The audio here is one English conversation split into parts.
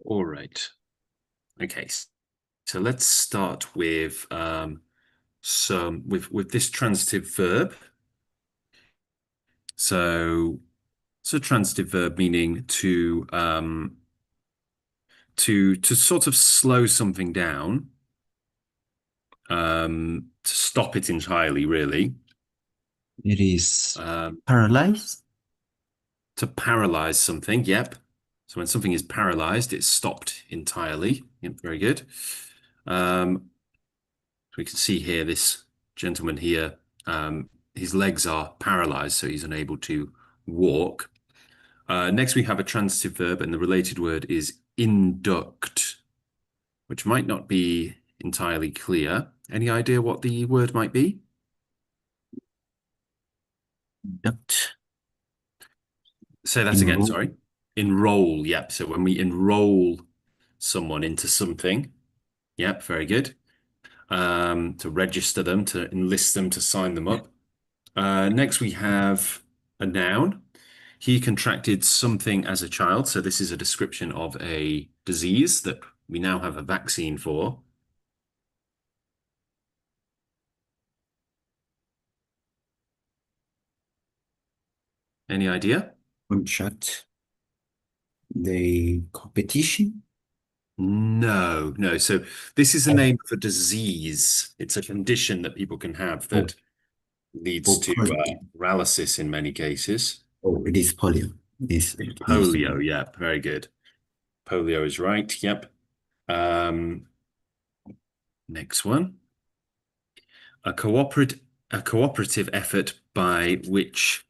All right. Okay. So let's start with some with this transitive verb. So it's a transitive verb meaning to sort of slow something down, to stop it entirely, really. It is Um, paralyzed. to paralyze something. Yep. So when something is paralyzed, it's stopped entirely. Yep, very good. We can see here this gentleman here, his legs are paralyzed, so he's unable to walk. Next, we have a transitive verb, and the related word is induct, which might not be entirely clear. Any idea what the word might be? Duct. Say that again, Enroll. sorry. Enroll, yep. So when we enroll someone into something, yep, very good. To register them, to enlist them, to sign them up. Next, we have a noun. He contracted something as a child. So this is a description of a disease that we now have a vaccine for. Any idea? Contract. The competition. No, no. So this is the Oh, name of a disease. It's a condition that people can have oh, that leads oh, to polio. paralysis in many cases. Oh, it is polio. It is. Polio, yep, very good. Polio is right, yep. Um, Next one. A cooperative effort by which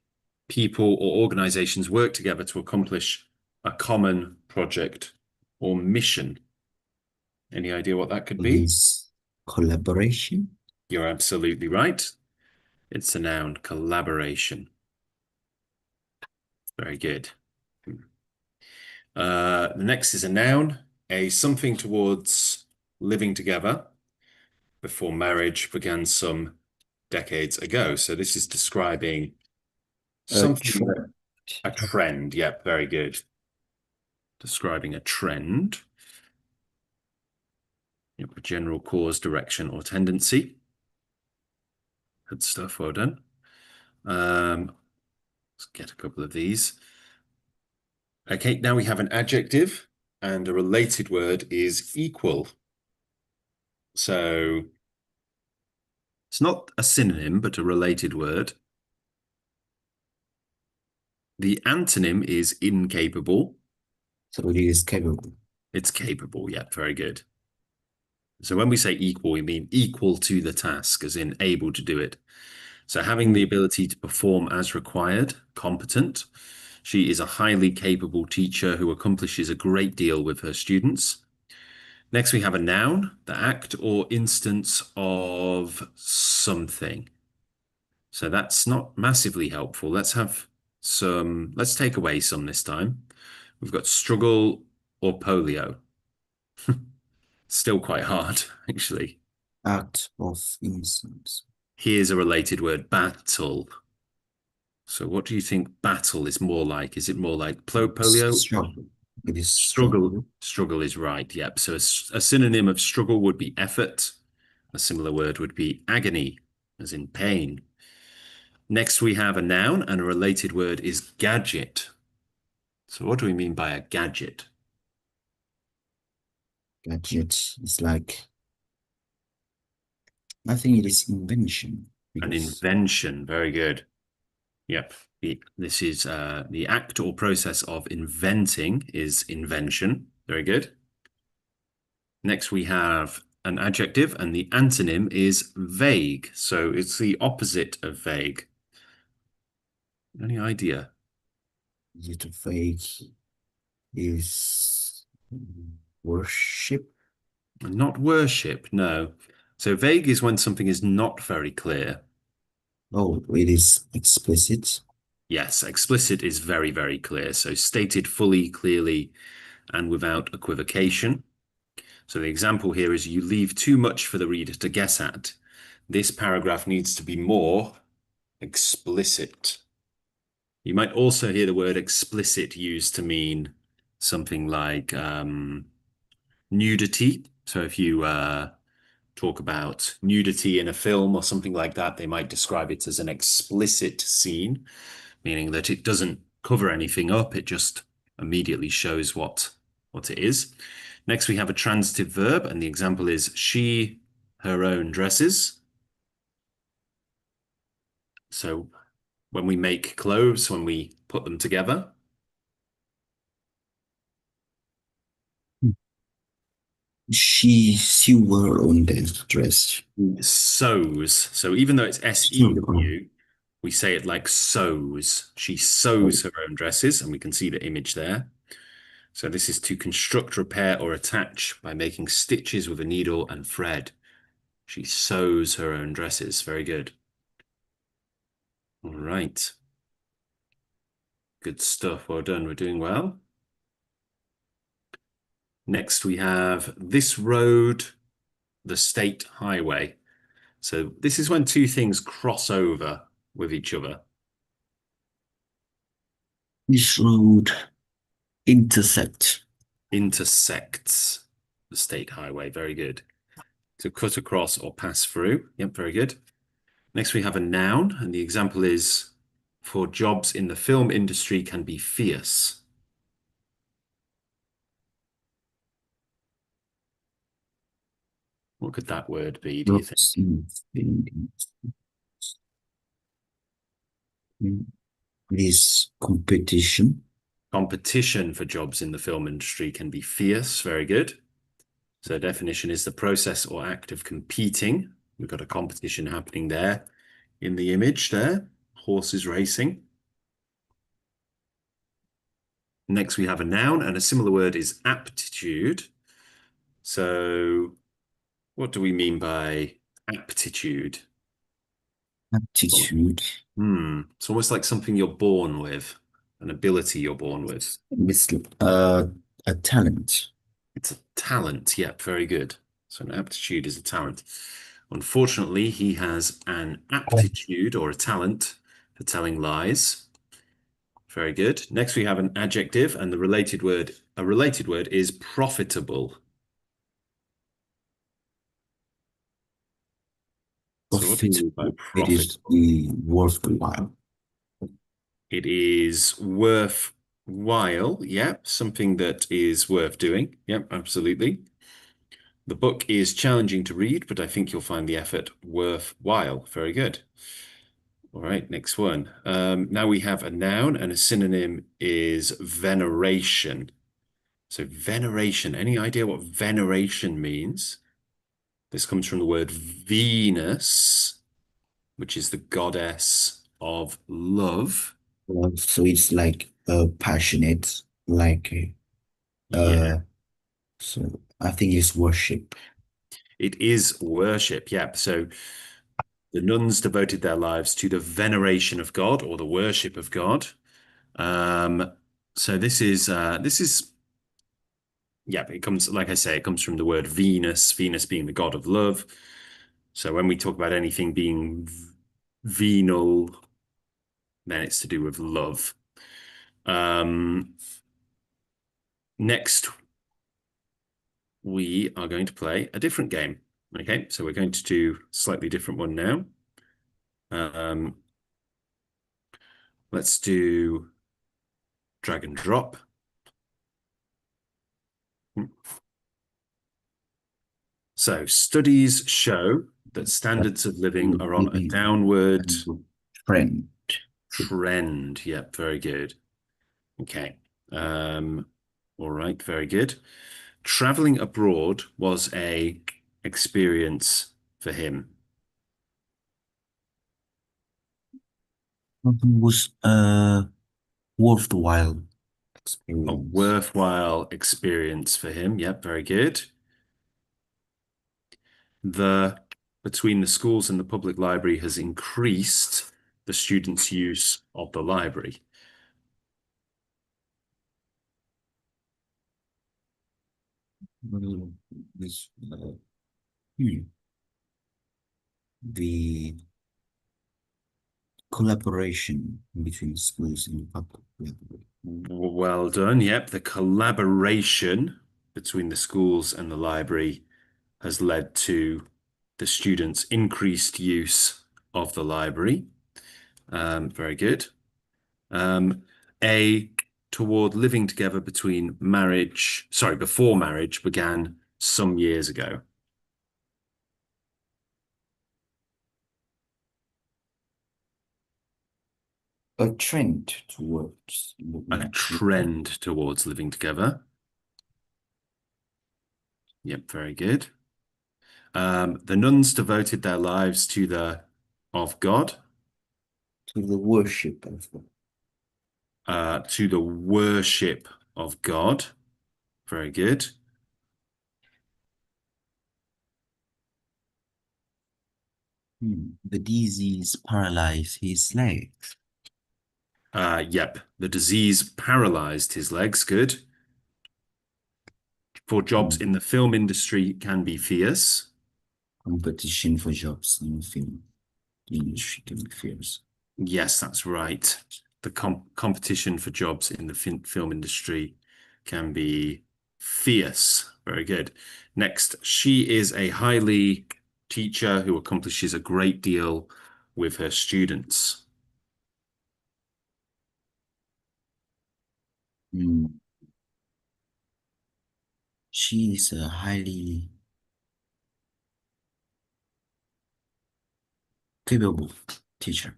people or organizations work together to accomplish a common project or mission. Any idea what that could It be? is collaboration. You're absolutely right. It's a noun, collaboration. Very good. The next is a noun, a something towards living together before marriage began some decades ago. So this is describing something that Trend. a trend. Yep, very good. Describing a trend. Yep, a general cause, direction, or tendency. Good stuff. Well done. Let's get a couple of these. Okay, now we have an adjective, and a related word is equal. So it's not a synonym, but a related word. The antonym is incapable. So it is capable. It's capable. Yep, very good. So when we say equal, we mean equal to the task, as in able to do it. So having the Mm. ability to perform as required, competent. She is a highly capable teacher who accomplishes a great deal with her students. Next, we have a noun, the act or instance of something. So that's not massively helpful. Let's take away some this time. We've got struggle or polio. Still quite hard, actually. Act of innocence. Here's a related word, battle. So what do you think battle is more like? Is it more like polio? Struggle. It is Struggle. struggle. Struggle is right. Yep. So a synonym of struggle would be effort. A similar word would be agony, as in pain. Next, we have a noun, and a related word is gadget. So what do we mean by a gadget? Gadget is like, I think it is invention An because invention. Very good. Yep. This is the act or process of inventing is invention. Very good. Next, we have an adjective, and the antonym is vague. So it's the opposite of vague. Any idea? it fake is worship. Not worship, no. So vague is when something is not very clear. Oh, it is explicit. Yes, explicit is very, very clear. So stated fully, clearly, and without equivocation. So the example here is you leave too much for the reader to guess at. This paragraph needs to be more explicit. You might also hear the word explicit used to mean something like nudity. So if you talk about nudity in a film or something like that, they might describe it as an explicit scene, meaning that it doesn't cover anything up, it just immediately shows what it is. Next, we have a transitive verb, and the example is she her own dresses. So when we make clothes, when we put them together, She sew her own dress. sews. So even though it's Sew her. SEW, we say it like sews. She sews her own dresses, and we can see the image there. So this is to construct, repair, or attach by making stitches with a needle and thread. She sews her own dresses. Very good. All right. Good stuff. Well done. We're doing well. Next, we have this road, the state highway. So this is when two things cross over with each other. This road intersect. Intersects the state highway. Very good. To cut across or pass through. Yep, very good. Next, we have a noun, and the example is for jobs in the film industry can be fierce. What could that word be, do you think? Jobs in this competition. Competition for jobs in the film industry can be fierce. Very good. So definition is the process or act of competing. We've got a competition happening there in the image there. Horses racing. Next, we have a noun, and a similar word is aptitude. So what do we mean by aptitude? Aptitude. It's almost like something you're born with, an ability you're born with. It's a talent. It's a talent. Yep, very good. So an aptitude is a talent. Unfortunately, he has an aptitude or a talent for telling lies. Very good. Next, we have an adjective, and a related word is profitable. So what do we mean by Profitable. It is profitable? the worthwhile. It is worthwhile. Yep, something that is worth doing. Yep, absolutely. The book is challenging to read, but I think you'll find the effort worthwhile. Very good. All right, next one. Now we have a noun, and a synonym is veneration. So veneration, any idea what veneration means? This comes from the word Venus, which is the goddess of love. So it's like passionate, like Yeah, uh so I think it's worship. it is worship. Yeah. So the nuns devoted their lives to the veneration of God or the worship of God. Um, so this is yeah, it comes like I say, it comes from the word Venus, Venus being the god of love. So when we talk about anything being venal, then it's to do with love. Um, Next, we are going to play a different game. Okay, so we're going to do a slightly different one now. Um, let's do drag and drop. So studies show that That standards of living are on a living downward and friend. trend. Yep, very good. Okay. Um, all right, very good. Traveling abroad was a experience for him. Was a worthwhile A experience. worthwhile experience for him. Yep, very good. The between the schools and the public library has increased the students' use of the library. Well, this hmm, the Collaboration between schools and public library. Well done. Yep, the collaboration between the schools and the library has led to the students' increased use of the library. Very good. Um, A, toward living together between marriage, sorry, before marriage began some years ago. A trend towards A living together. trend towards living together. Yep, very good. The nuns devoted their lives to the of God, To the worship of God. to the worship of God. Very good. The disease paralyzed his legs. Yep, the disease paralyzed his legs. Good. For jobs Hmm. in the film industry can be fierce. Competition for jobs in film industry can be fierce. Yes, that's right. The competition for jobs in the film industry can be fierce. Very good. Next, she is a highly teacher who accomplishes a great deal with her students. Hmm. She is a highly capable teacher.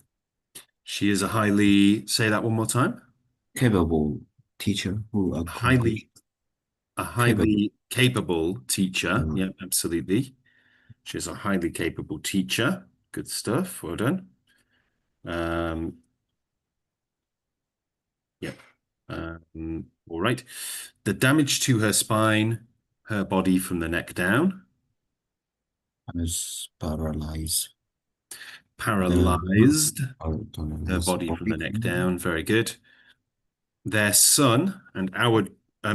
She is a highly, say that one more time, Capable teacher who accomplished highly, a capable. highly capable teacher. uh, Yep, absolutely. She's a highly capable teacher. Good stuff. Well done. Um, Yep. All right. The damage to her spine, her body from the neck down, Is paralyzed. The paralyzed, her paralyzed body from body. the neck down. Very good. Their son and our,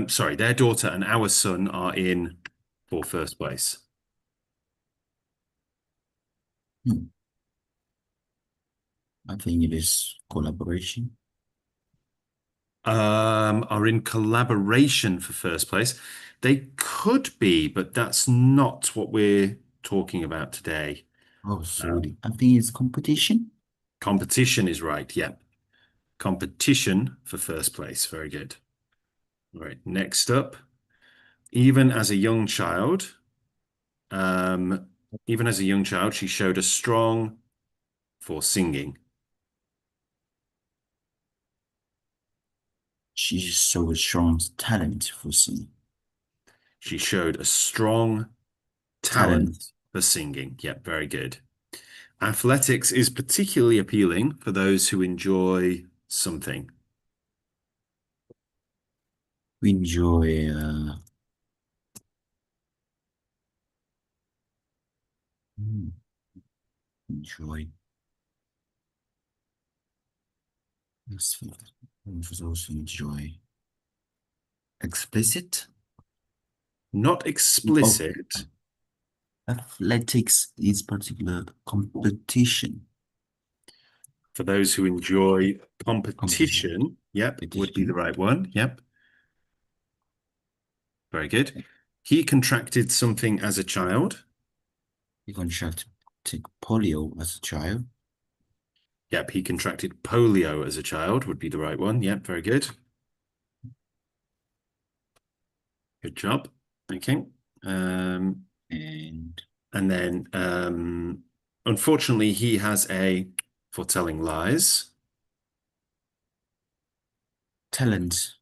sorry, their daughter and our son are in for first place. Hmm. I think it is collaboration. Are in collaboration for first place. They could be, but that's not what we're talking about today. Oh, Um, sorry. I think it's competition. Competition is right. Yep. Competition for first place. Very good. All right. Next up, even as a young child, um, even as a young child, she showed a strong for singing. She showed a strong talent for singing. She showed a strong Talent. talent for singing. Yep, very good. Athletics is particularly appealing for those who enjoy something. We hmm, enjoy. Yes, we also enjoy. Explicit. Not Oh, explicit athletics is particular competition. for those who enjoy Competition. competition. Yep, would be the Competition. right one. Yep, very good. He contracted something as a child. You contracted polio as a child. Yep, he contracted polio as a child would be the right one. Yep, very good. Good job. Okay. Um, And and then, unfortunately, he has a for telling lies, talent.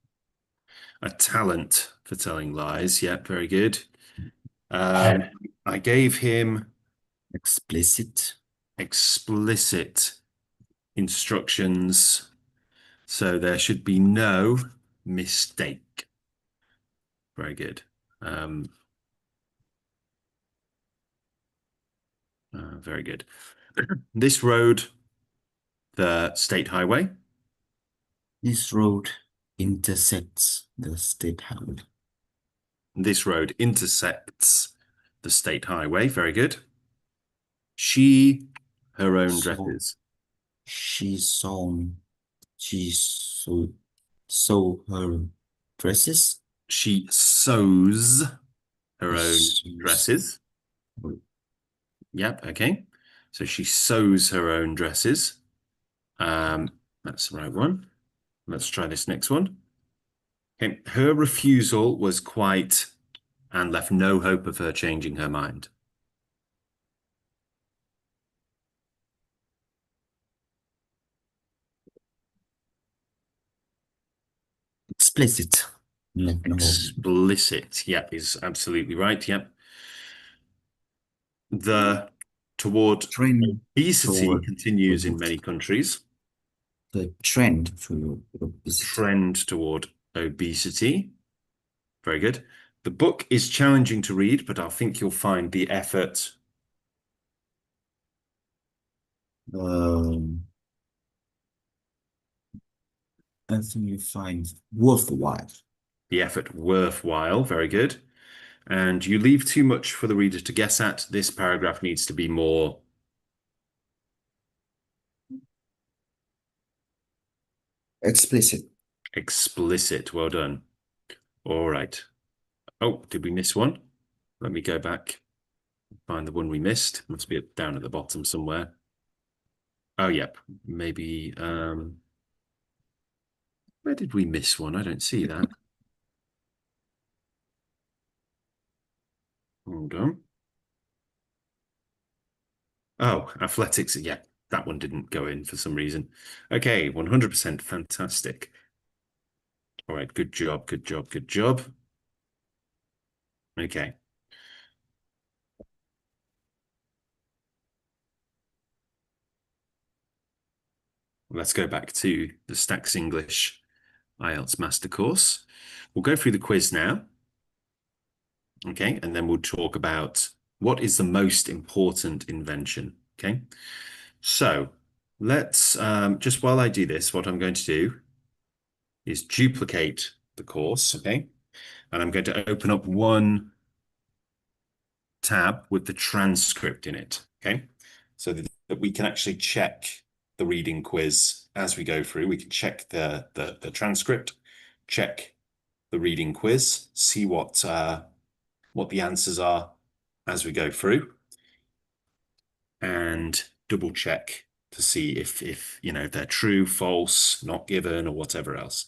a talent for telling lies. Yep, very good. Um, I gave him Explicit. explicit instructions, so there should be no mistake. Very good. Um, very good. This road, the state highway. This road intersects the state highway. This road intersects the state highway. Very good. She, her own So dresses. She saw she saw her dresses. She sews her own She's dresses. Yep, okay. So she sews her own dresses. That's the right one. Let's try this next one. Okay. Her refusal was quite and left no hope of her changing her mind. explicit. No. Explicit. Yep, is absolutely right. Yep. The toward Trend obesity toward continues in obesity. many countries. The trend for The obesity. trend toward obesity. Very good. The book is challenging to read, but I think you'll find the effort, Um, I think you find worthwhile. worthwhile. Very good. And you leave too much for the reader to guess at. This paragraph needs to be more Explicit. explicit. Well done. All right. Oh, did we miss one? Let me go back, find the one we missed. Must be down at the bottom somewhere. Oh, yep. Maybe, where did we miss one? I don't see that. Hold on. Oh, athletics. Yeah, that one didn't go in for some reason. Okay, 100% fantastic. All right, good job, good job, good job. Okay, let's go back to the Stax English IELTS Master Course. We'll go through the quiz now. Okay, and then we'll talk about what is the most important invention. Okay, so let's just while I do this, what I'm going to do is duplicate the course. Okay, and I'm going to open up one tab with the transcript in it. Okay, so that we can actually check the reading quiz as we go through. We can check the transcript, check the reading quiz, see what the answers are as we go through, and double check to see if you know they're true, false, not given, or whatever else.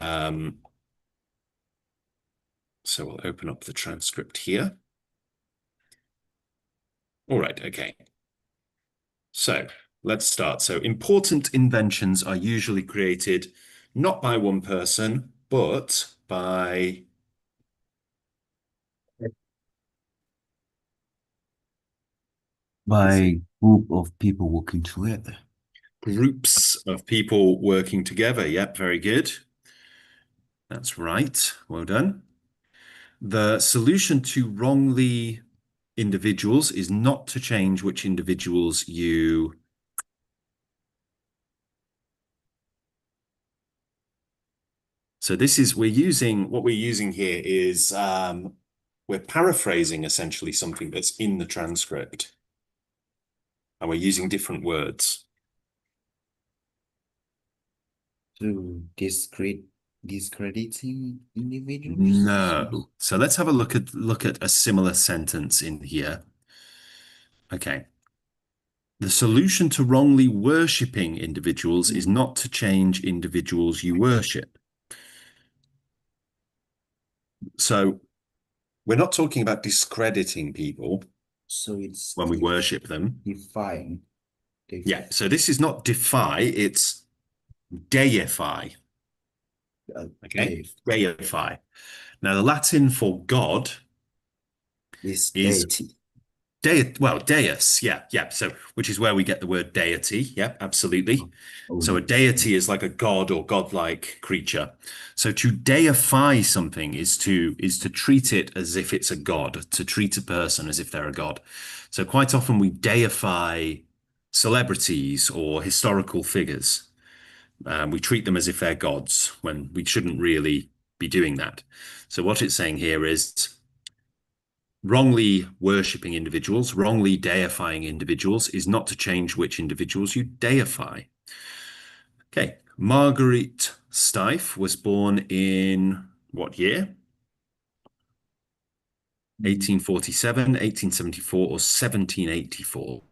Um, so we'll open up the transcript here. All right, okay. So let's start. So important inventions are usually created not by one person, but by By group of people working together. groups of people working together. Yep, very good. That's right. Well done. The solution to wrongly individuals is not to change which individuals you. So this is what we're using here is we're paraphrasing essentially something that's in the transcript, and we're using different words. To discrediting individuals. No. So let's have a look at a similar sentence in here. Okay. The solution to wrongly worshipping individuals is not to change individuals you worship. So we're not talking about discrediting people So it's when we worship them. define. Yeah. So this is not defy, it's deify. Okay. Dave Deify. Now, the Latin for God is is deity. deus. Yeah. Yeah. So, which is where we get the word deity. Yeah, absolutely. Oh, So a yes. deity is like a god or godlike creature. So to deify something is to treat it as if it's a god, to treat a person as if they're a god. So quite often we deify celebrities or historical figures. We treat them as if they're gods when we shouldn't really be doing that. So what it's saying here is wrongly worshipping individuals, wrongly deifying individuals is not to change which individuals you deify. Okay, Marguerite Steiff was born in what year? Mm, 1847, 1874, or 1784?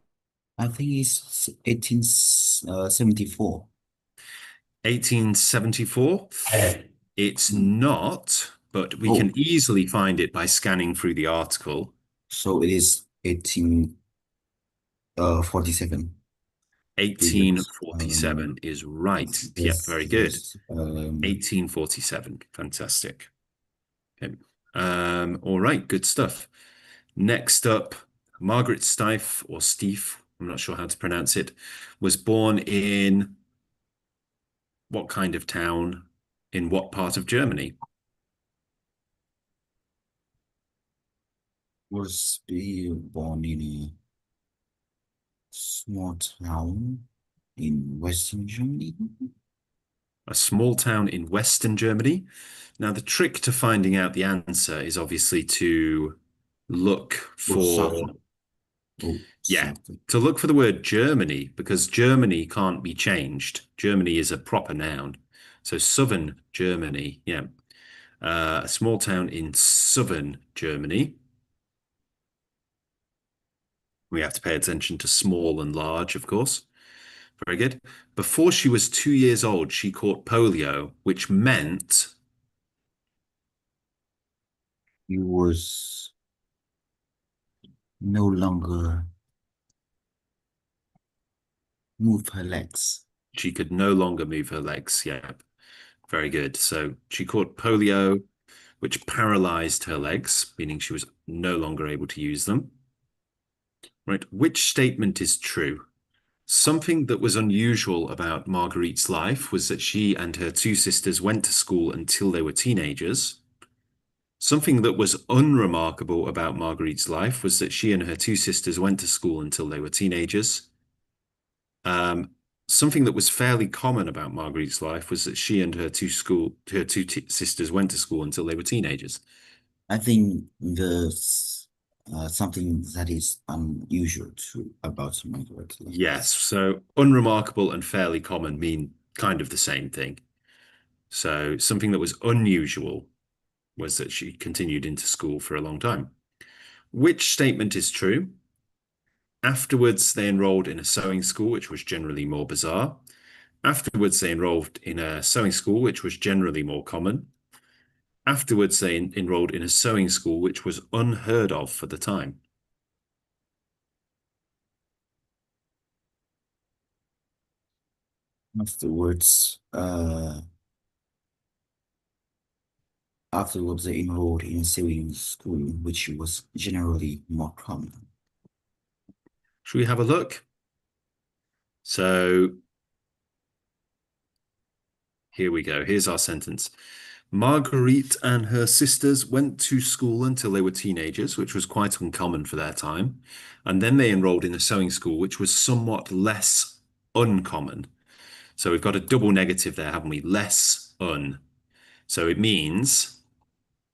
I think it's 1874. 1874? It's Mm. not, but we Oh, can easily find it by scanning through the article. so it is 1847. Because 1847 is right. Yep, this very good. is 1847. Fantastic. Okay. All right, good stuff. Next up, Margaret Steiff or Steiff, I'm not sure how to pronounce it, was born in what kind of town in what part of Germany? was be born in a small town in Western Germany. A small town in Western Germany. Now, the trick to finding out the answer is obviously to look Oh, for, Southern. Oh, yeah, Southern. to look for the word Germany because Germany can't be changed. Germany is a proper noun. So southern Germany, yeah. A small town in southern Germany. We have to pay attention to small and large, of course. Very good. Before she was 2 years old, she caught polio, which meant He was no longer move her legs. she could no longer move her legs. Yeah, very good. So she caught polio, which paralyzed her legs, meaning she was no longer able to use them. Right. Which statement is true? Something that was unusual about Marguerite's life was that she and her two sisters went to school until they were teenagers. Something that was unremarkable about Marguerite's life was that she and her two sisters went to school until they were teenagers. Um, Something that was fairly common about Marguerite's life was that she and her two sisters went to school until they were teenagers. I think the something that is unusual to about Margaret Yes, life. so unremarkable and fairly common mean kind of the same thing. So something that was unusual was that she continued into school for a long time. Which statement is true? Afterwards, they enrolled in a sewing school, which was generally more bizarre. Afterwards, they enrolled in a sewing school, which was generally more common. Afterwards, they enrolled in a sewing school, which was unheard of for the time. Afterwards, afterwards they enrolled in sewing school, which was generally more common. Should we have a look? So here we go. Here's our sentence. Marguerite and her sisters went to school until they were teenagers, which was quite uncommon for their time. And then they enrolled in a sewing school, which was somewhat less uncommon. So we've got a double negative there, haven't we? Less un. So it means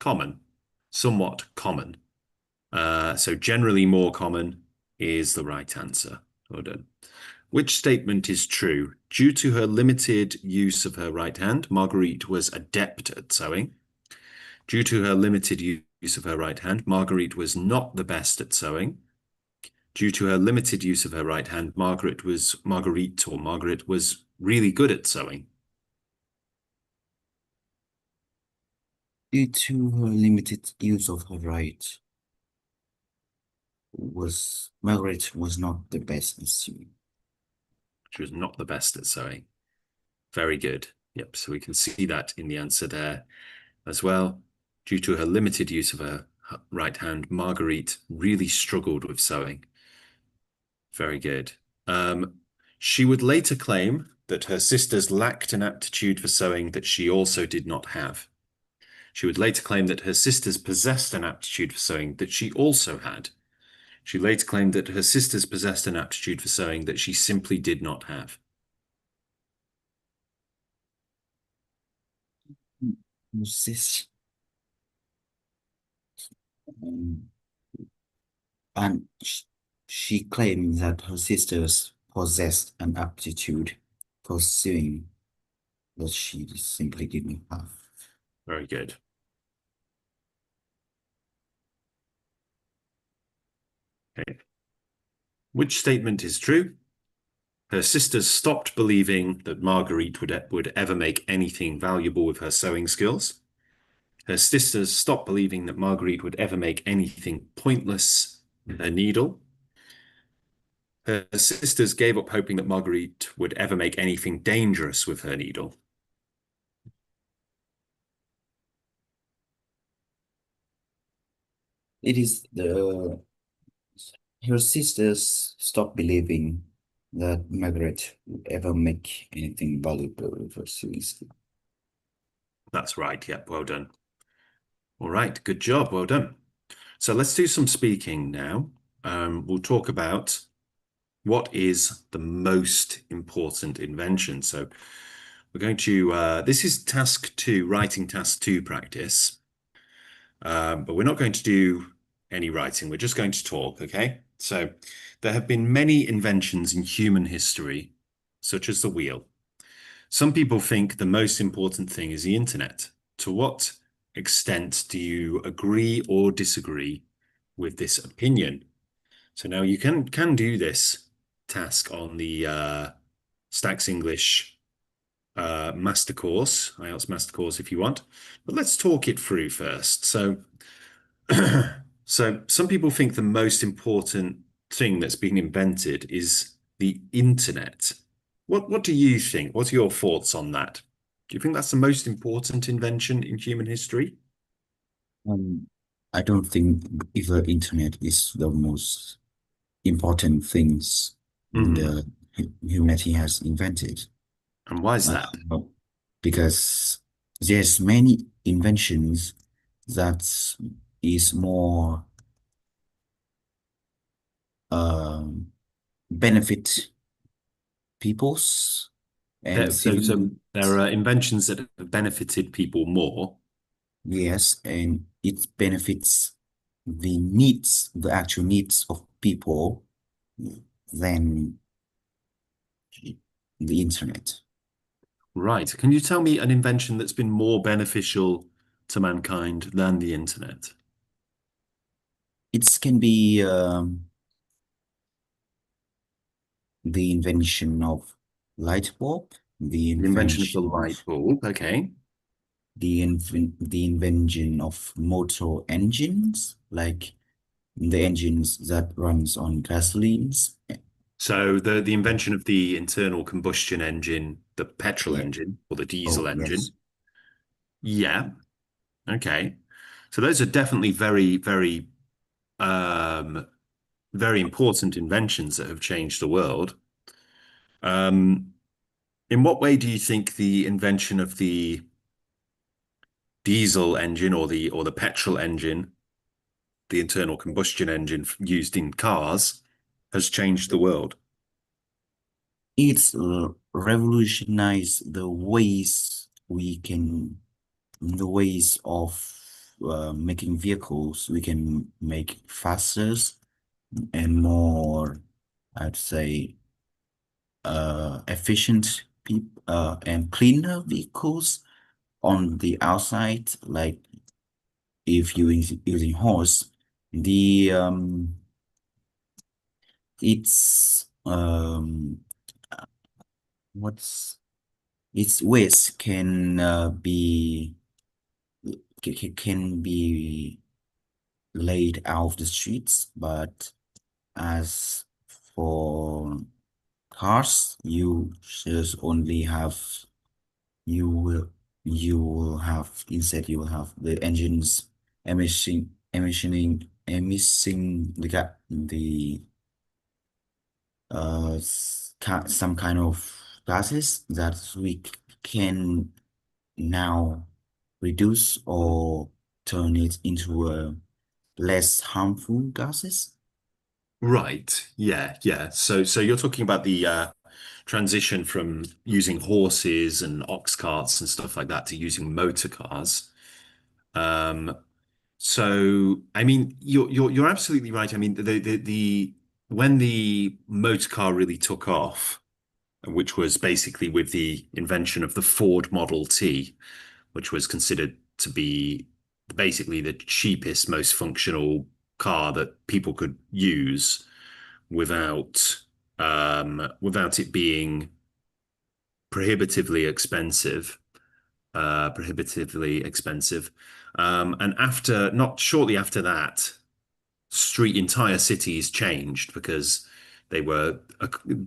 common, somewhat common. So generally more common is the right answer. Well done. Which statement is true? Due to her limited use of her right hand, Marguerite was adept at sewing. Due to her limited use of her right hand, Marguerite was not the best at sewing. Due to her limited use of her right hand, Margaret was really good at sewing. Due to her limited use of her right, was Margaret was not the best at sewing. She was not the best at sewing. Very good. Yep, so we can see that in the answer there as well. Due to her limited use of her right hand, Marguerite really struggled with sewing. Very good. Um, she would later claim that her sisters lacked an aptitude for sewing that she also did not have. She would later claim that her sisters possessed an aptitude for sewing that she also had. She later claimed that her sisters possessed an aptitude for sewing that she simply did not have. Was this? Um, and she claimed that her sisters possessed an aptitude for sewing that she simply didn't have. Very good. Okay. Which statement is true? Her sisters stopped believing that Marguerite would ever make anything valuable with her sewing skills. Her sisters stopped believing that Marguerite would ever make anything pointless with her needle. Her sisters gave up hoping that Marguerite would ever make anything dangerous with her needle. It is the her sisters stopped believing that Margaret would ever make anything valuable with her sewing. That's right. Yep. Well done. All right. Good job. Well done. So let's do some speaking now. We'll talk about what is the most important invention. So we're going to, this is task two, writing task two practice. But we're not going to do any writing. We're just going to talk, okay? So there have been many inventions in human history, such as the wheel. Some people think the most important thing is the internet. To what extent do you agree or disagree with this opinion? So now you can do this task on the Stax English master course, IELTS master course if you want. But let's talk it through first. So so some people think the most important thing that's been invented is the internet. What do you think? What are your thoughts on that? Do you think that's the most important invention in human history? Um, I don't think either internet is the most important things Hmm. the humanity has invented. And why is Uh, that? because there's many inventions that is more um, benefit peoples and So civilians. there are inventions that have benefited people more. Yes, and it benefits the needs, the actual needs of people than the internet. Right. Can you tell me an invention that's been more beneficial to mankind than the internet? It can be the invention of light bulb, The invention of the light bulb. Okay. the invention of motor engines, like the engines that runs on gasolines. So the invention of the internal combustion engine, the petrol Yeah. engine or the diesel Oh, yes. engine. Yeah. Okay. So those are definitely um, very important inventions that have changed the world. Um, in what way do you think the invention of the diesel engine or the petrol engine, the internal combustion engine used in cars, has changed the world? It's revolutionized the ways of making vehicles. We can make faster and more, I'd say, efficient and cleaner vehicles on the outside. Like if you using horse, the it's what's its waste can be laid out of the streets, but as for cars, you will you will have instead you will have the engines emitting the some kind of gases that we can now reduce or turn it into less harmful gases. Right. Yeah. Yeah. So you're talking about the transition from using horses and ox carts and stuff like that to using motor cars. Um, So, I mean, you're absolutely right. I mean, the when the motor car really took off, which was basically with the invention of the Ford Model T, which was considered to be basically the cheapest, most functional car that people could use without without it being prohibitively expensive, prohibitively expensive. And after, not shortly after that, entire cities changed because they were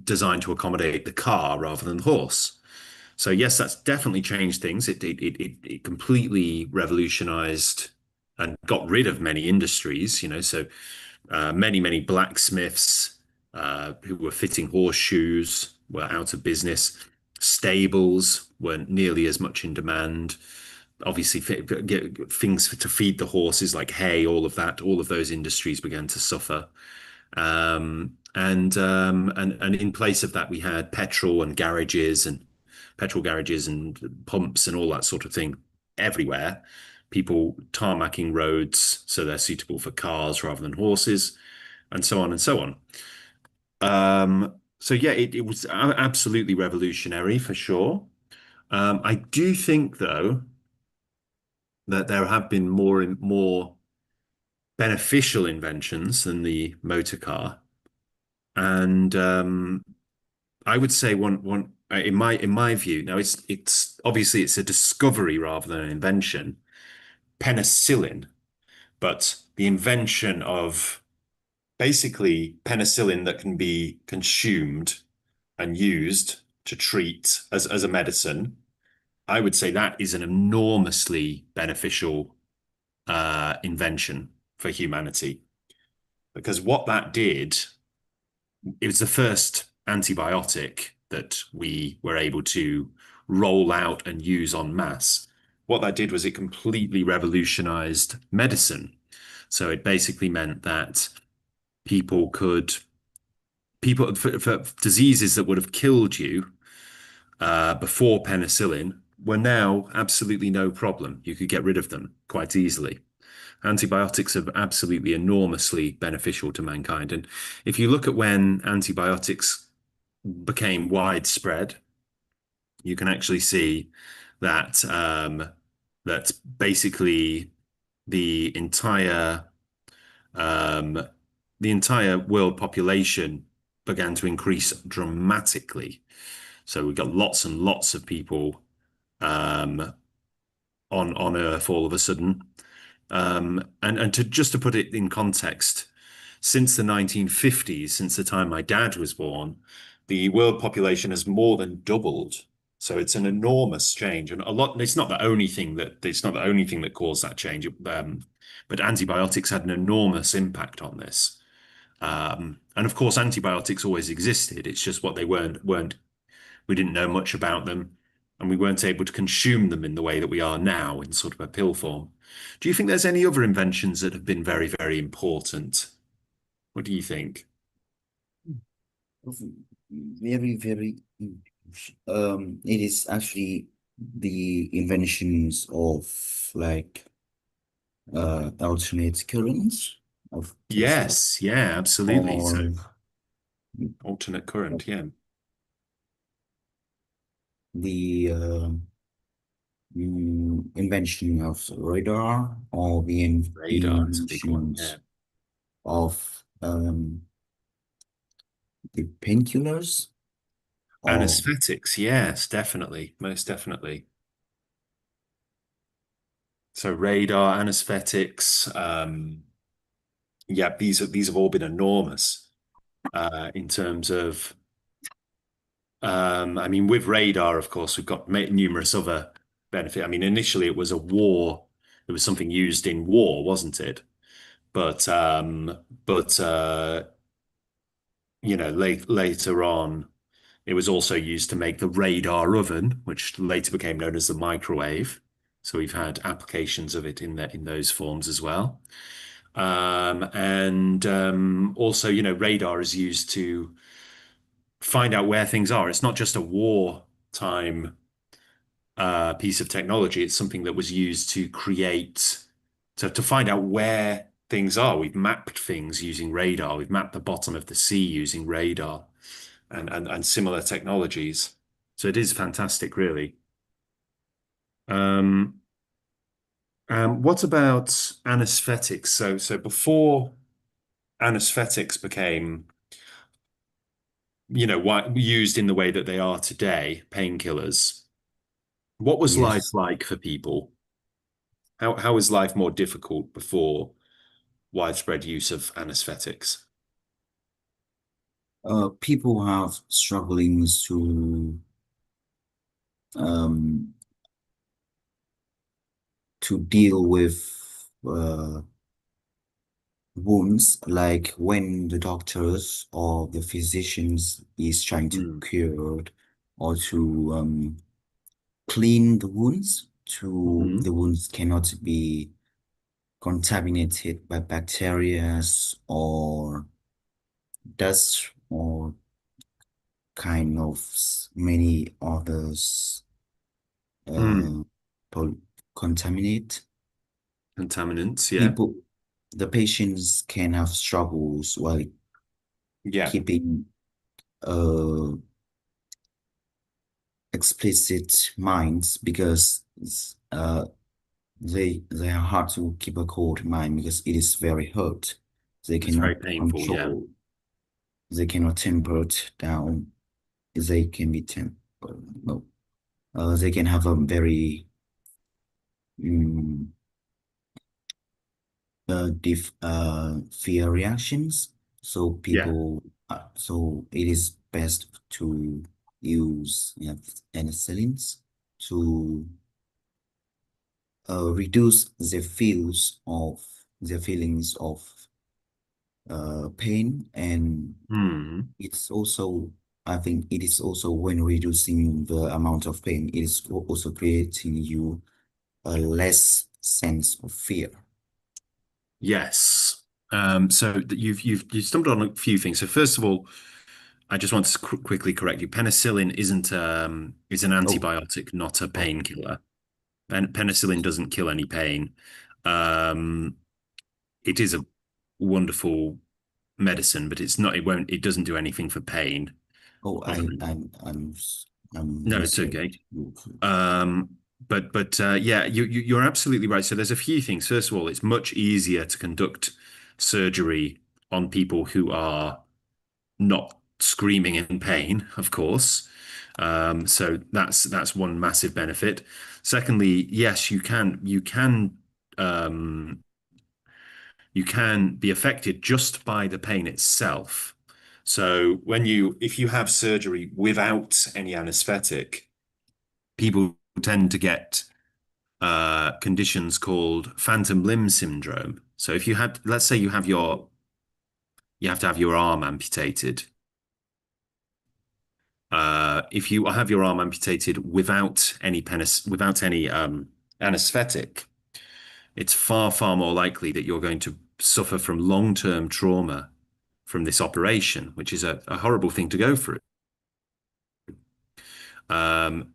designed to accommodate the car rather than the horse. So yes, that's definitely changed things. It completely revolutionized and got rid of many industries, you know. So many blacksmiths who were fitting horseshoes were out of business. Stables weren't nearly as much in demand. Obviously, get things to feed the horses like hay, all of those industries began to suffer. And in place of that, we had petrol garages and pumps and all that sort of thing everywhere. People tarmacking roads so they're suitable for cars rather than horses, and so on and so on. So yeah, it was absolutely revolutionary for sure. I do think though that there have been more beneficial inventions than the motor car, and I would say one in my view. Now it's obviously it's a discovery rather than an invention. Penicillin, but the invention of basically penicillin that can be consumed and used to treat as a medicine. I would say that is an enormously beneficial invention for humanity because what that did, it was the first antibiotic that we were able to roll out and use en masse. What that did was it completely revolutionized medicine. So it basically meant that people could people for diseases that would have killed you before penicillin were now absolutely no problem. You could get rid of them quite easily. Antibiotics are absolutely enormously beneficial to mankind. And if you look at when antibiotics became widespread, you can actually see that that basically the entire um, the entire world population began to increase dramatically. So we've got lots and lots of people um, on Earth all of a sudden. And to just to put it in context, since the 1950s, since the time my dad was born, the world population has more than doubled. So it's an enormous change, and a lot. It's not the only thing that caused that change. But antibiotics had an enormous impact on this. And of course, antibiotics always existed. It's just what they weren't we didn't know much about them, and we weren't able to consume them in the way that we are now in sort of a pill form. Do you think there's any other inventions that have been very important? What do you think? Very, it is actually the inventions of like alternate currents of Tesla Yes, yeah, absolutely. So or alternate current, yeah. the invention of radar or the Radar is a big one, yeah. inventions of the painkillers or Anesthetics, yes, definitely, most definitely. So radar, anesthetics, yeah, these have all been enormous in terms of I mean, with radar, of course, we've got numerous other benefit. I mean, initially it was a war. It was something used in war, wasn't it? But but you know, later on, it was also used to make the radar oven, which later became known as the microwave. So we've had applications of it in those forms as well. And also, you know, radar is used to find out where things are. It's not just a wartime piece of technology. It's something that was used to create. So to find out where things are, we've mapped things using radar. We've mapped the bottom of the sea using radar and similar technologies. So it is fantastic, really. Um, what about anesthetics? So before anesthetics became, used in the way that they are today, painkillers, what was life Yes. like for people? How was life more difficult before widespread use of anesthetics? People have struggling um to deal with uh wounds, like when the doctors or the physicians is trying to Mm. cure or to clean the wounds, to Hmm. the wounds cannot be contaminated by bacteria or dust or kind of many others Mm. uh, contaminate Contaminants, yeah. people. The patients can have struggles while Yeah, keeping uh, explicit minds because they are hard to keep a cold mind because it is very hurt. They it's cannot very painful, yeah. control. They cannot temper it down. They can be tempered. No, they can have a very mm, fear reactions. So Yeah. so it is best to use, penicillins to reduce the feelings of pain, and Mm. it's also, I think it is also when reducing the amount of pain, it is also creating you a less sense of fear. Yes. You've stumbled on a few things. So first of all, I just want to quickly correct you. Penicillin isn't is an Oh, antibiotic, not a oh, painkiller. Penicillin doesn't kill any pain. Um, it is a wonderful medicine, but it doesn't do anything for pain oh, other I, than, I'm no, it's misheard okay. you. Um, but yeah, you're absolutely right. So there's a few things. First of all, it's much easier to conduct surgery on people who are not screaming in pain, of course. So that's one massive benefit. Secondly, yes, um, you can be affected just by the pain itself. So if you have surgery without any anesthetic, people tend to get conditions called phantom limb syndrome. So if you had, let's say you have to have your arm amputated. If you have your arm amputated without any anesthetic, it's far, far more likely that you're going to suffer from long-term trauma from this operation, which is a horrible thing to go through.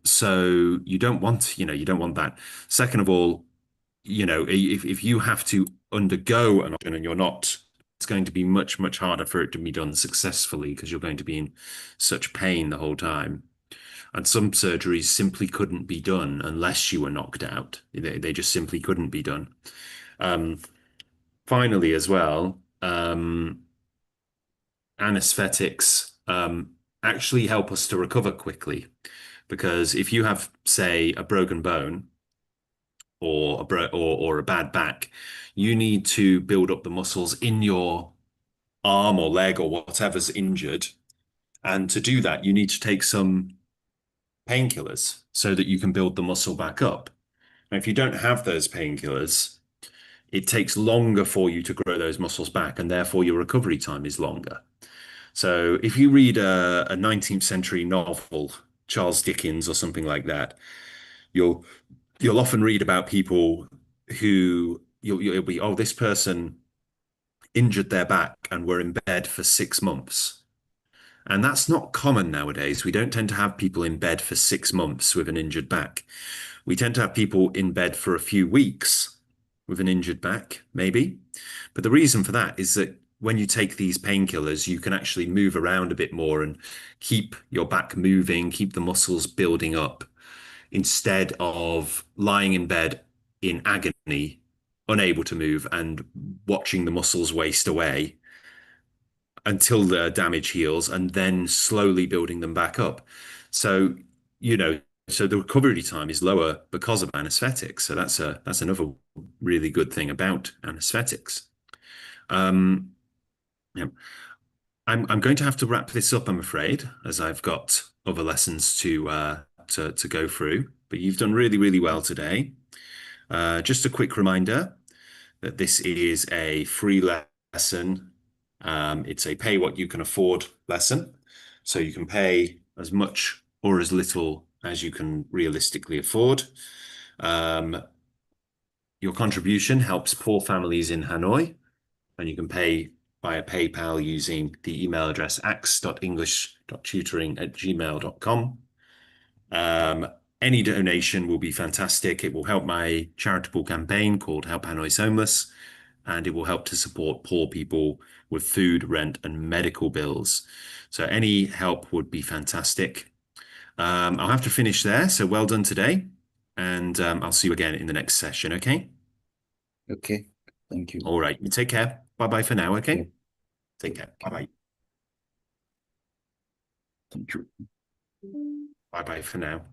So you don't want that. Second of all, if you have to undergo an operation and you're not, it's going to be much, much harder for it to be done successfully because you're going to be in such pain the whole time. And some surgeries simply couldn't be done unless you were knocked out. They just simply couldn't be done. Um, Finally, as well, anesthetics actually help us to recover quickly because if you have, say, a broken bone or a bad back, you need to build up the muscles in your arm or leg or whatever's injured. And to do that, you need to take some painkillers so that you can build the muscle back up. Now, if you don't have those painkillers, it takes longer for you to grow those muscles back, and therefore your recovery time is longer. So if you read a 19th century novel, Charles Dickens or something like that, you'll you'll often read about people who you'll be, oh, this person injured their back and were in bed for 6 months. And that's not common nowadays. We don't tend to have people in bed for 6 months with an injured back. We tend to have people in bed for a few weeks with an injured back, maybe. But the reason for that is that when you take these painkillers, you can actually move around a bit more and keep your back moving, keep the muscles building up, instead of lying in bed in agony, unable to move, and watching the muscles waste away until the damage heals and then slowly building them back up. So, you know, so the recovery time is lower because of anesthetics. So that's another really good thing about anesthetics. Um, yeah. I'm going to have to wrap this up, I'm afraid, as I've got other lessons to go through. But you've done really, really well today. Just a quick reminder that this is a free lesson. It's a pay what you can afford lesson. So you can pay as much or as little as you can realistically afford. Um, your contribution helps poor families in Hanoi, and you can pay via PayPal using the email address ax.english.tutoring@gmail.com. Um, any donation will be fantastic. It will help my charitable campaign called Help Hanoi's Homeless, and it will help to support poor people with food, rent, and medical bills. So any help would be fantastic. I'll have to finish there. So well done today, and I'll see you again in the next session. Okay. Okay. Thank you. All right. You take care. Bye bye for now. Yeah. Okay. Take care. Bye bye. Thank you. Bye bye for now.